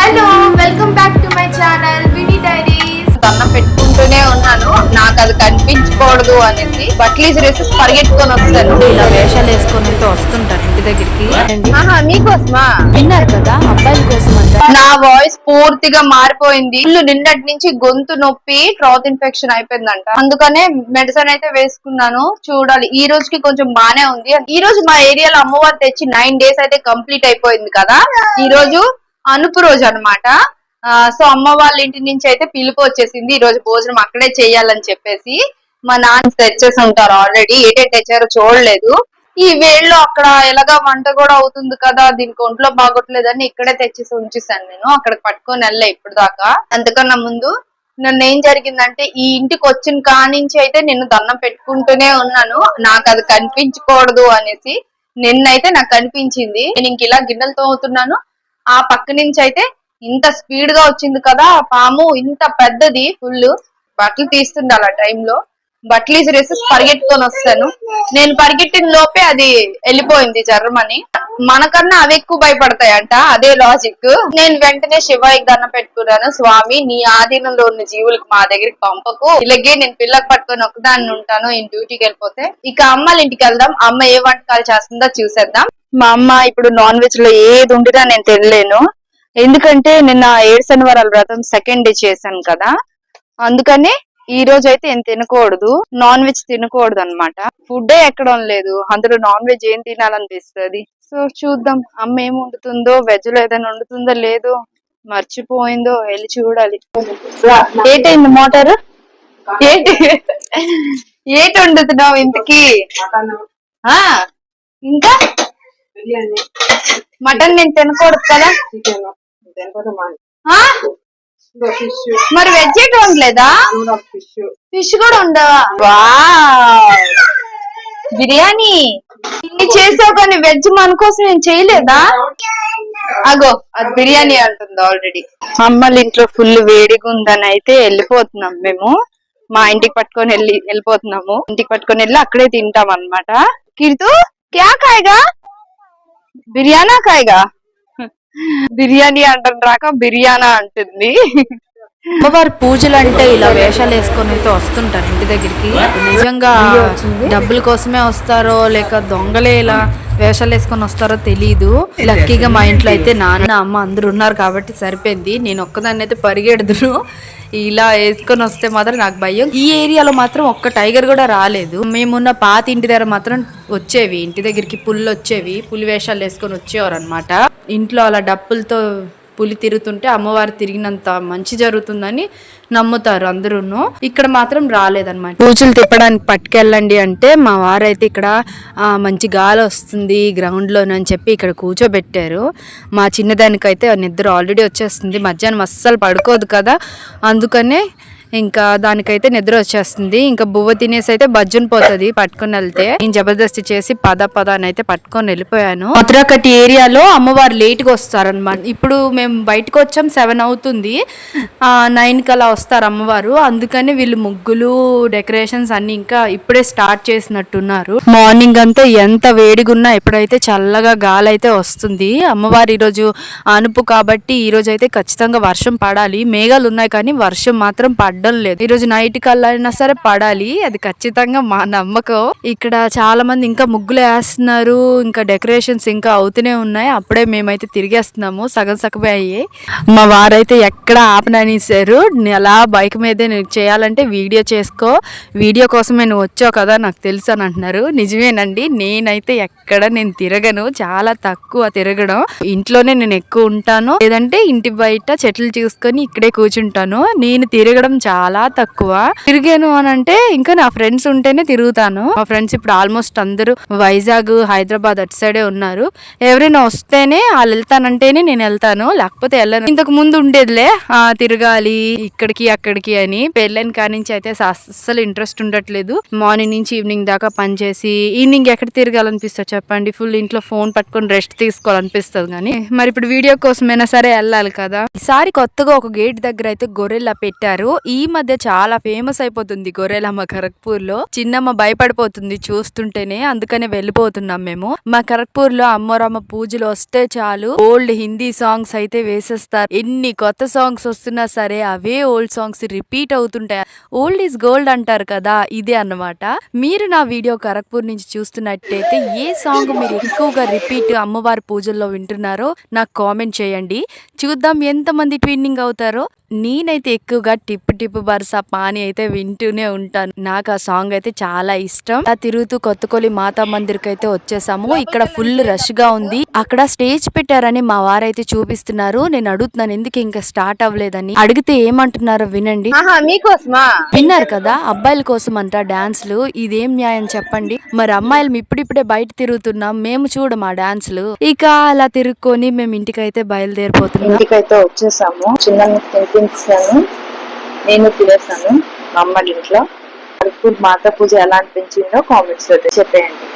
Hello welcome back to my channel Vini diaries. దండం పెట్టుకుంటూనే ఉన్నాను, నాకు అది కనిపించకూడదు అనేసి బట్టలు వేసి పరిగెట్టుకొని వస్తాను. ఇలా వేషాలు వేసుకొని వస్తుంటారు ఇంటి దగ్గరికి. మీకోసమా? విన్నారు కదా, అబ్బాయిల కోసం అంట. నా వాయిస్ పూర్తిగా మారిపోయింది. ఇల్లు నిన్నటి నుంచి గొంతు నొప్పి, థ్రోట్ ఇన్ఫెక్షన్ అయిపోయిందంట. అందుకనే మెడిసిన్ అయితే వేసుకున్నాను. చూడాలి, ఈ రోజుకి కొంచెం బానే ఉంది. ఈ రోజు మా ఏరియాలో అమ్మవారు తెచ్చి 9 days అయితే కంప్లీట్ అయిపోయింది కదా. ఈ రోజు అనుపు రోజు అనమాట. సో అమ్మ వాళ్ళ ఇంటి నుంచి అయితే పిలుపు వచ్చేసింది. ఈ రోజు భోజనం అక్కడే చెయ్యాలని చెప్పేసి మా నాన్న తెచ్చేసి ఉంటారు ఆల్రెడీ. ఏటేటి తెచ్చారో చూడలేదు. ఈ వేళ్ళు అక్కడ ఎలాగా వంట కూడా అవుతుంది కదా, దీనికి ఒంట్లో బాగోట్లేదని ఇక్కడే తెచ్చేసి ఉంచేసాను. నేను అక్కడికి పట్టుకొని వెళ్ళా ఇప్పుడు దాకా. అంతకన్నా ముందు నన్ను ఏం జరిగిందంటే, ఈ ఇంటికి వచ్చిన కానించి అయితే నిన్ను దండం పెట్టుకుంటూనే ఉన్నాను, నాకు అది కనిపించకూడదు అనేసి. నిన్నైతే నాకు కనిపించింది. నేను ఇంక ఇలా గిన్నెలు తోముతున్నాను, ఆ పక్క నుంచి అయితే ఇంత స్పీడ్ గా వచ్చింది కదా పాము, ఇంత పెద్దది. ఫుల్ బట్టలు తీస్తుండాలి ఆ టైంలో. బట్టలు వేసి పరిగెట్టుకొని వస్తాను. నేను పరిగెట్టిన లోపే అది వెళ్ళిపోయింది జర్మని. మనకన్నా అవి ఎక్కువ భయపడతాయంట, అదే లాజిక్. నేను వెంటనే శివాయికి దండం పెట్టుకున్నాను, స్వామి నీ ఆధీనంలో ఉన్న జీవులకు మా దగ్గరికి పంపకు, ఇలాగే నేను పిల్లకి పట్టుకొని ఒకదాన్ని ఉంటాను ఈ డ్యూటీకి వెళ్ళిపోతే. ఇక అమ్మాళ్ళ ఇంటికి వెళ్దాం, అమ్మ ఏ వంటకాలు చేస్తుందో చూసేద్దాం. మా అమ్మ ఇప్పుడు నాన్ వెజ్ లో ఏది ఉండినా నేను తినలేను, ఎందుకంటే నిన్న 7 శనివారాల వ్రతం సెకండ్ డే చేశాను కదా. అందుకని ఈ రోజు అయితే ఏం తినకూడదు, నాన్ వెజ్ తినకూడదు అనమాట. ఫుడ్డే ఎక్కడం లేదు, అందులో నాన్ వెజ్ ఏం తినాలనిపిస్తుంది. సో చూద్దాం అమ్మ ఏం వండుతుందో, వెజ్ లో ఏదైనా వండుతుందో లేదో, మర్చిపోయిందో వెళ్ళి చూడాలి. ఏటైంది మోటారు? ఏటి వండుతున్నావు ఇంతకి? ఇంకా మటన్ నేను తినకూడదు కదా. మరి వెజ్ ఏటి ఉండలేదా? ఫిష్ కూడా ఉండవా? వావ్, బిర్యానీ ఇన్ని చేసావు కానీ వెజ్ మన కోసం నేను చేయలేదా? అగో అది బిర్యానీ అంటుంది ఆల్రెడీ. అమ్మల ఇంట్లో ఫుల్ వేడిగా ఉందని అయితే వెళ్ళిపోతున్నాం మేము. మా ఇంటికి పట్టుకొని వెళ్ళిపోతున్నాము. ఇంటికి పట్టుకొని వెళ్ళి అక్కడే తింటాం అన్నమాట. కీర్తు క్యా కాయగా? బిర్యానా కాయగా? బిర్యానీ అంటారు రాక బిర్యానా అంటుంది. అమ్మవారి పూజలు అంటే ఇలా వేషాలు వేసుకొని అయితే వస్తుంటారు ఇంటి దగ్గరికి. నిజంగా డబ్బుల కోసమే వస్తారో లేక దొంగలే ఇలా వేషాలు వేసుకొని వస్తారో తెలీదు. లక్కీగా మా ఇంట్లో అయితే నాన్న అమ్మ అందరు ఉన్నారు కాబట్టి సరిపోయింది. నేను ఒక్కదాన్ని అయితే పరిగెడుదును, ఇలా వేసుకొని వస్తే మాత్రం నాకు భయం. ఈ ఏరియాలో మాత్రం ఒక్క టైగర్ కూడా రాలేదు. మేమున్న పాత ఇంటి దగ్గర మాత్రం వచ్చేవి, ఇంటి దగ్గరికి పుల్లు వచ్చేవి, పులి వేషాలు వేసుకొని వచ్చేవారు అనమాట. ఇంట్లో అలా డప్పులతో పులి తిరుగుతుంటే అమ్మవారు తిరిగినంత మంచి జరుగుతుందని నమ్ముతారు అందరూ. ఇక్కడ మాత్రం రాలేదన్నమాట. పూజలు తిప్పడానికి పట్టుకెళ్ళండి అంటే మా వారైతే ఇక్కడ మంచి గాలి వస్తుంది గ్రౌండ్ లోనని చెప్పి ఇక్కడ కూర్చోబెట్టారు. మా చిన్నదానికైతే నిద్ర ఆల్రెడీ వచ్చేస్తుంది, మధ్యాహ్నం అస్సలు పడుకోదు కదా, అందుకనే ఇంకా దానికైతే నిద్ర వచ్చేస్తుంది. ఇంకా బువ్వ తినేసి అయితే బజ్జుని పోతుంది పట్టుకొని వెళ్తే. నేను జబర్దస్తి చేసి పద అని అయితే పట్టుకొని వెళ్ళిపోయాను. మధురకట్టి ఏరియాలో అమ్మవారు లేట్గా వస్తారనమాట. ఇప్పుడు మేము బయటకు వచ్చాం, 7 అవుతుంది, 9కి అలా వస్తారు అమ్మవారు. అందుకని వీళ్ళు ముగ్గులు డెకరేషన్స్ అన్ని ఇంకా ఇప్పుడే స్టార్ట్ చేసినట్టున్నారు. మార్నింగ్ అంతా ఎంత వేడిగా ఉన్నా ఇప్పుడైతే చల్లగా గాలి అయితే వస్తుంది. అమ్మవారు ఈరోజు అనుపు కాబట్టి ఈ రోజు అయితే ఖచ్చితంగా వర్షం పడాలి. మేఘాలు ఉన్నాయి కానీ వర్షం మాత్రం పడడం లేదు. ఈ రోజు నైట్ కల్లా అయినా సరే పడాలి, అది ఖచ్చితంగా మా నమ్మకం. ఇక్కడ చాలా మంది ఇంకా ముగ్గులు వేస్తున్నారు, ఇంకా డెకరేషన్స్ ఇంకా అవుతూనే ఉన్నాయి. అప్పుడే మేమైతే తిరిగేస్తున్నాము, సగం సగమే అయ్యాయి. మా వారైతే ఎక్కడ ఆపననేసారు, అలా బైక్ మీదే నువ్వు చేయాలంటే వీడియో చేసుకో, వీడియో కోసమే నువ్వు వచ్చావు కదా నాకు తెలుసు అని అంటున్నారు. నిజమేనండి, నేనైతే ఎక్కడ నేను తిరగను, చాలా తక్కువ తిరగడం. ఇంట్లోనే నేను ఎక్కువ ఉంటాను, లేదంటే ఇంటి బయట చెట్లు చూసుకొని ఇక్కడే కూర్చుంటాను. నేను తిరగడం చాలా తక్కువ. తిరిగాను అని అంటే ఇంకా నా ఫ్రెండ్స్ ఉంటేనే తిరుగుతాను. మా ఫ్రెండ్స్ ఇప్పుడు ఆల్మోస్ట్ అందరూ వైజాగ్, హైదరాబాద్ అటు సైడే ఉన్నారు. ఎవరైనా వస్తేనే వాళ్ళు వెళ్తానంటేనే నేను వెళ్తాను, లేకపోతే వెళ్ళను. ఇంతకు ముందు ఉండేదిలే తిరగాలి ఇక్కడికి అక్కడికి అని. పెళ్ళైన కానించి అయితే అస్సలు ఇంట్రెస్ట్ ఉండట్లేదు. మార్నింగ్ నుంచి ఈవినింగ్ దాకా పనిచేసి ఈవినింగ్ ఎక్కడ తిరగాలనిపిస్తుంది చెప్పండి? ఫుల్ ఇంట్లో ఫోన్ పట్టుకొని రెస్ట్ తీసుకోవాలనిపిస్తుంది. కానీ మరి ఇప్పుడు వీడియో కోసమైనా సరే వెళ్ళాలి కదా. ఈసారి కొత్తగా ఒక గేట్ దగ్గర అయితే గొర్రెల్లా పెట్టారు. ఈ ఈ మధ్య చాలా ఫేమస్ అయిపోతుంది గొర్రెలమ్మ ఖరగ్పూర్ లో. చిన్నమ్మ భయపడిపోతుంది చూస్తుంటేనే, అందుకనే వెళ్ళిపోతున్నాం మేము. మా ఖరగ్పూర్ లో అమ్మోరమ్మ పూజలు వస్తే చాలు ఓల్డ్ హిందీ సాంగ్స్ అయితే వేసేస్తారు. ఎన్ని కొత్త సాంగ్స్ వస్తున్నా సరే అవే ఓల్డ్ సాంగ్స్ రిపీట్ అవుతుంటాయి. ఓల్డ్ ఈజ్ గోల్డ్ అంటారు కదా, ఇదే అన్నమాట. మీరు నా వీడియో ఖరగ్పూర్ నుంచి చూస్తున్నట్టయితే ఏ సాంగ్ మీరు ఎక్కువగా రిపీట్ అమ్మవారి పూజల్లో వింటున్నారో నాకు కామెంట్ చేయండి. చూద్దాం ఎంతమంది ట్విన్నింగ్ అవుతారో. నేనైతే ఎక్కువగా టిప్పు టిప్పు బర్సా పాని అయితే వింటూనే ఉంటాను. నాకు ఆ సాంగ్ అయితే చాలా ఇష్టం. అలా తిరుగుతూ కొత్తకొల్లి మాతా మందిర్ కి అయితే వచ్చేసాము. ఇక్కడ ఫుల్ రష్ గా ఉంది. అక్కడ స్టేజ్ పెట్టారని మా వారైతే చూపిస్తున్నారు. నేను అడుగుతున్నాను ఎందుకు ఇంకా స్టార్ట్ అవ్వలేదని. అడిగితే ఏమంటున్నారో వినండి. మీకోసమా? విన్నారు కదా, అబ్బాయిల కోసం అంట డాన్స్లు. ఇదేం న్యాయం చెప్పండి. మరి అమ్మాయిలు ఇప్పుడిప్పుడే బయట తిరుగుతున్నాం, మేము చూడం ఆ డాన్స్లు. ఇక అలా తిరుక్కొని మేము ఇంటికైతే బయలుదేరిపోతున్నాం. ఇంటికైతే వచ్చేసాము. చిన్న తినిపించాను, నేను తినేసాను మా అమ్మ ఇంట్లో. ఖరగ్పూర్ మాతా పూజ ఎలా అనిపించిందో కామెంట్స్ లో చెప్పేయండి.